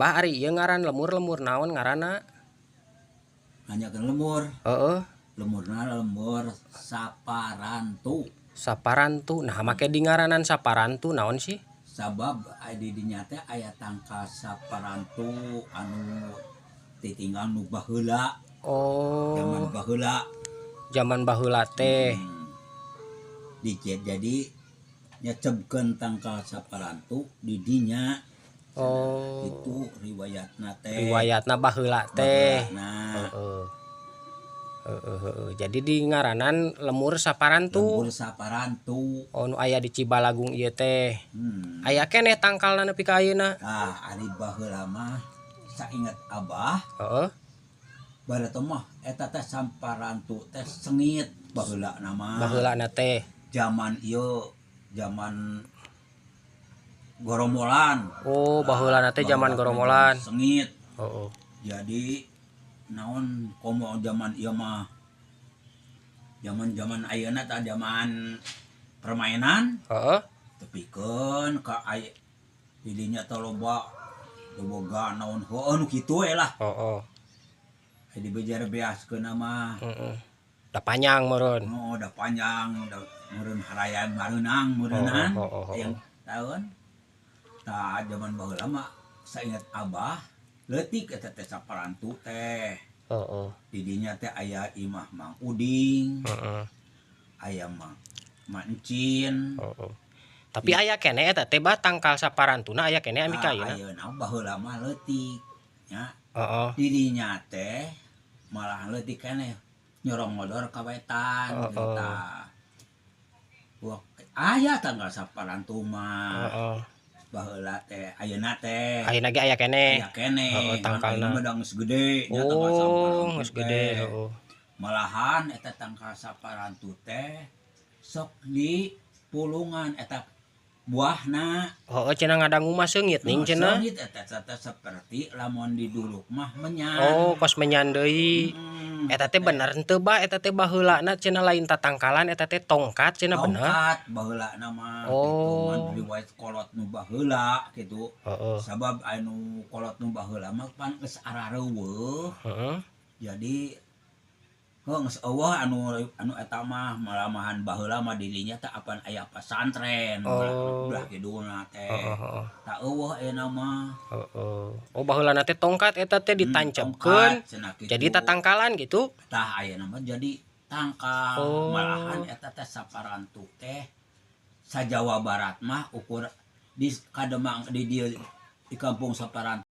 Bah ari ieu ngaran lemur naon ngaranna? Nanyakeun lemur. Heeh. Lemurna lemur saparantu. Saparantu. Nah, make di ngaranan saparantu naon sih? Sabab di dinya teh aya tangka saparantu anu titinggal nu baheula. Zaman Oh. baheula. Zaman baheula teh. Jadi nyecebkeun tangka saparantu di dinya. Oh. Itu riwayatna teh. Riwayatna baheula teh. Heeh. Jadi di ngaranan lemur saparantu. Lemur saparantu. Oh, nu aya di Cibalagung ieu teh. Aya keneh tangkalna nepi ka ayeuna. Tah ari baheula mah sainget Abah. Heeh. Bareto mah eta teh saparantu teh sengit baheula nama. Baheulana teh. Zaman ieu zaman Goromolan. Oh, baheulana teh zaman Goromolan. Sengit. Heeh. Jadi naon komo zaman ieu mah zaman ayeuna tah zaman permainan. Heeh. Tepikeun ka didinya teh loba boga naon heueuh nu kitu we lah. Heeh. Di bejar beaskeun mah. Heeh. Da panjang meureun. Oh, da panjang, da meureun harayaan mareunang meureunan. Yang taun. Tah zaman baheula mah sainget Abah leutik eta teh saparantu teh. Heeh. Di dinya teh aya imah Mang Uding. Heeh. Aya Mang Encin. Heeh. Tapi aya keneh eta teh bah tangkal saparantuna aya keneh ami ka ayeuna. Ayeuna baheula mah leutik nya. Heeh. Di dinya teh malah leutik keneh nyorong modor ka wetan kita. Wah, aya tanggal saparantu mah. Heeh. Baheula teh ayeuna teh. Ayeuna ge aya keneh. Aya keneh. Heeh, tangkalna. Ayeuna geus gede nya tanggal saparantu. Geus gede, heeh. Malahan eta tangkal saparantu teh sok di pulungan eta buahna. Heeh, cenah ngadangu mah seungit ning cenah. Seungit eta seperti lamun di duluk mah menyan. Oh, kos menyan deui. Eta teh bener henteu bah eta teh baheulana cenah lain tatangkalan eta teh tongkat cenah bener. Tongkat baheulana mah kitu man riwayat kolot nu baheula kitu. Sabab anu kolot nu baheula mah pan geus arareuweuh. Heeh. Jadi geus eueuh anu eta mah malamahan baheula mah dirinya teh apan aya pesantren ulah kidulna teh. Tah eueuh ayeuna mah. Heeh. Oh, baheulana teh tongkat eta teh ditancepkeun. Jadi tatangkalan gitu. Tah ayeuna mah jadi tangkal. Malahan eta teh saparantu teh sa Jawa Barat mah ukur di Kademang di dieu di kampung saparantu